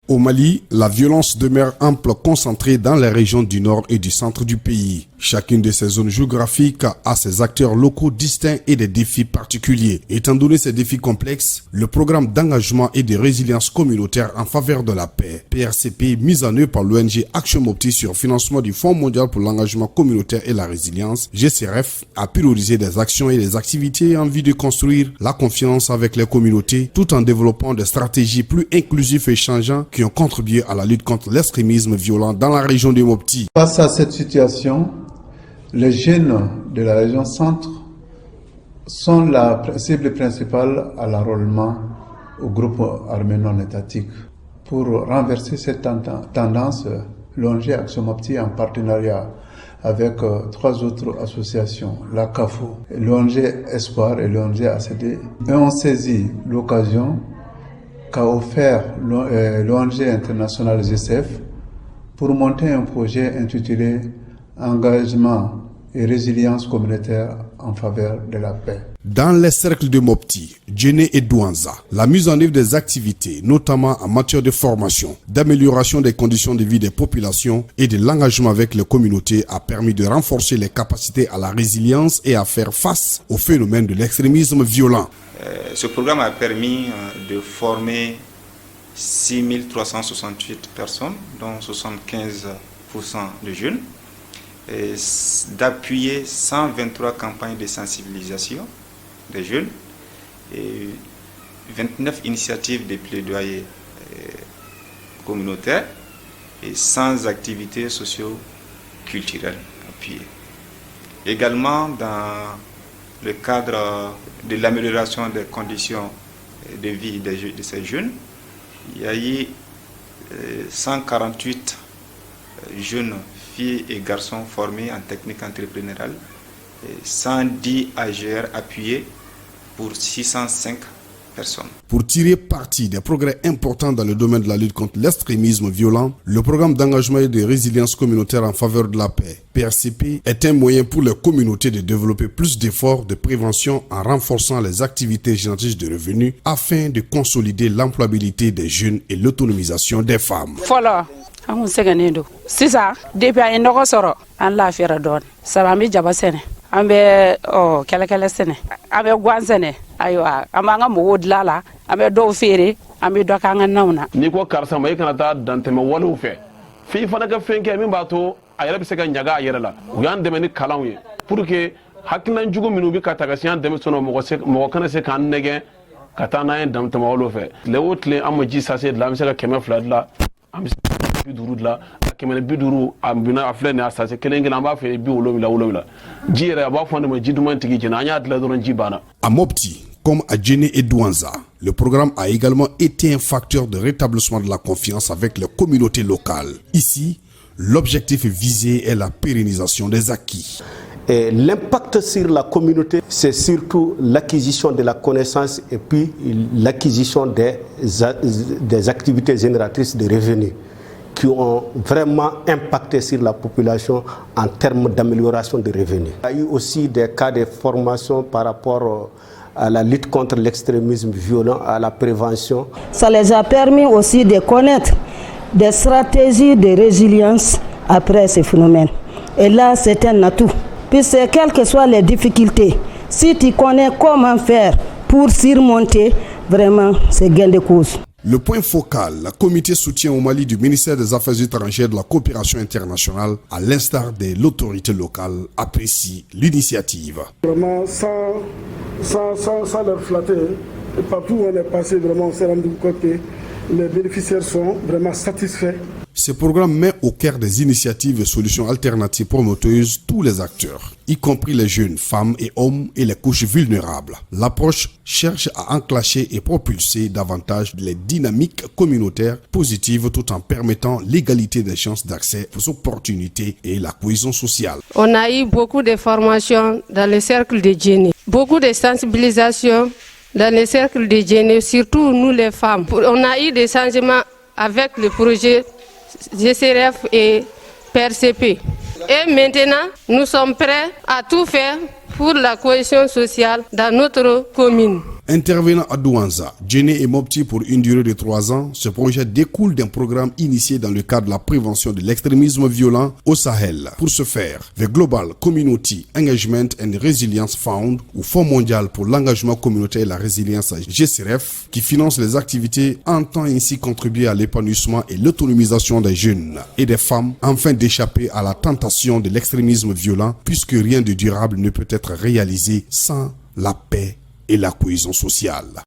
Au Mali, la violence demeure ample, concentrée dans les régions du nord et du centre du pays. Chacune de ces zones géographiques a ses acteurs locaux distincts et des défis particuliers. Étant donné ces défis complexes, le programme d'engagement et de résilience communautaire en faveur de la paix, PRCP, mis en œuvre par l'ONG Action Mopti sur financement du Fonds mondial pour l'engagement communautaire et la résilience, GCRF, a priorisé des actions et des activités en vue de construire la confiance avec les communautés, tout en développant des stratégies plus inclusives et changeantes qui ont contribué à la lutte contre l'extrémisme violent dans la région de Mopti. Face à cette situation, les jeunes de la région centre sont la cible principale à l'enrôlement au groupe armé non étatique. Pour renverser cette tendance, l'ONG Action Mopti en partenariat avec 3 autres associations, la CAFO, l'ONG Espoir et l'ONG ACD, ont saisi l'occasion qu'a offert l'ONG internationale GCF pour monter un projet intitulé Engagement et résilience communautaire en faveur de la paix. Dans les cercles de Mopti, Djéné et Douanza, la mise en œuvre des activités, notamment en matière de formation, d'amélioration des conditions de vie des populations et de l'engagement avec les communautés a permis de renforcer les capacités à la résilience et à faire face au phénomène de l'extrémisme violent. Ce programme a permis de former 6368 personnes, dont 75% de jeunes, et d'appuyer 123 campagnes de sensibilisation des jeunes et 29 initiatives de plaidoyer communautaires et 100 activités socio-culturelles appuyées. Également, dans le cadre de l'amélioration des conditions de vie de ces jeunes, il y a eu 148 jeunes filles et garçons formés en technique entrepreneuriale, 110 AGR appuyés pour 605 personnes. Pour tirer parti des progrès importants dans le domaine de la lutte contre l'extrémisme violent, le programme d'engagement et de résilience communautaire en faveur de la paix, PRCP, est un moyen pour les communautés de développer plus d'efforts de prévention en renforçant les activités génératrices de revenus afin de consolider l'employabilité des jeunes et l'autonomisation des femmes. Voilà. An sɛgɛnnen don sisan depuis an ye nɔgɔ sɔrɔ an lafiyara dɔɔni sabu an bɛ jaba sɛnɛ an bɛ kɛlɛkɛlɛ sɛnɛ an bɛ guan sɛnɛ ayiwa an b'an ka mɔgɔw dilan la an bɛ dɔw feere an bɛ dɔ k'an ka naw na. N'i ko karisa ma i kana taa dantɛmɛ walew fɛ f'i fana ka fɛn kɛ min b'a to a yɛrɛ bɛ se ka ɲaga a yɛrɛ la u y'an dɛmɛ ni kalanw ye pour que hakilina jugu minnu bɛ ka ta ka se an dɛmɛ sɔnɔ mɔgɔ kana se k'an nɛgɛn ka taa n'an ye dantɛmɛ walew fɛ tile o tile an ma ji sase dilan an bɛ se ka 200 dilan an bɛ biduru dilan a 250 a bina a filɛ nin a sase kelen kelen an b'a feere 70 ji yɛrɛ a b'a fɔ ne ma ji duman tigi jɛna an y'a dilan dɔrɔn ji banna. À Mopti, comme à Djéné et Douanza, le programme a également été un facteur de rétablissement de la confiance avec les communautés locales. Ici, l'objectif visé est la pérennisation des acquis. L'impact sur la communauté, c'est surtout l'acquisition de la connaissance et puis l'acquisition des activités génératrices de revenus qui ont vraiment impacté sur la population en termes d'amélioration des revenus. Il y a eu aussi des cas de formation par rapport à la lutte contre l'extrémisme violent, à la prévention. Ça les a permis aussi de connaître des stratégies de résilience après ces phénomènes. Et là, c'est un atout. Puisque quelles que soient les difficultés, si tu connais comment faire pour surmonter, vraiment, c'est gain de cause. Le point focal, le comité soutien au Mali du ministère des Affaires étrangères et de la coopération internationale, à l'instar de l'autorité locale, apprécie l'initiative. Vraiment, sans leur flatter, et partout où on est passé, vraiment, on s'est rendu compte que les bénéficiaires sont vraiment satisfaits. Ce programme met au cœur des initiatives et solutions alternatives prometteuses tous les acteurs, y compris les jeunes, femmes et hommes et les couches vulnérables. L'approche cherche à enclencher et propulser davantage les dynamiques communautaires positives tout en permettant l'égalité des chances d'accès aux opportunités et la cohésion sociale. On a eu beaucoup de formations dans le cercle de Djéné, beaucoup de sensibilisation dans le cercle de Djéné, surtout nous les femmes. On a eu des changements avec le projet GCRF et PRCP. Et maintenant, nous sommes prêts à tout faire pour la cohésion sociale dans notre commune. Intervenant à Douanza, Djéné et Mopti pour une durée de 3 ans, ce projet découle d'un programme initié dans le cadre de la prévention de l'extrémisme violent au Sahel. Pour ce faire, the Global Community Engagement and Resilience Fund, ou Fonds mondial pour l'engagement communautaire et la résilience GCRF, qui finance les activités, entend ainsi contribuer à l'épanouissement et l'autonomisation des jeunes et des femmes, afin d'échapper à la tentation de l'extrémisme violent, puisque rien de durable ne peut être réalisé sans la paix et la cohésion sociale.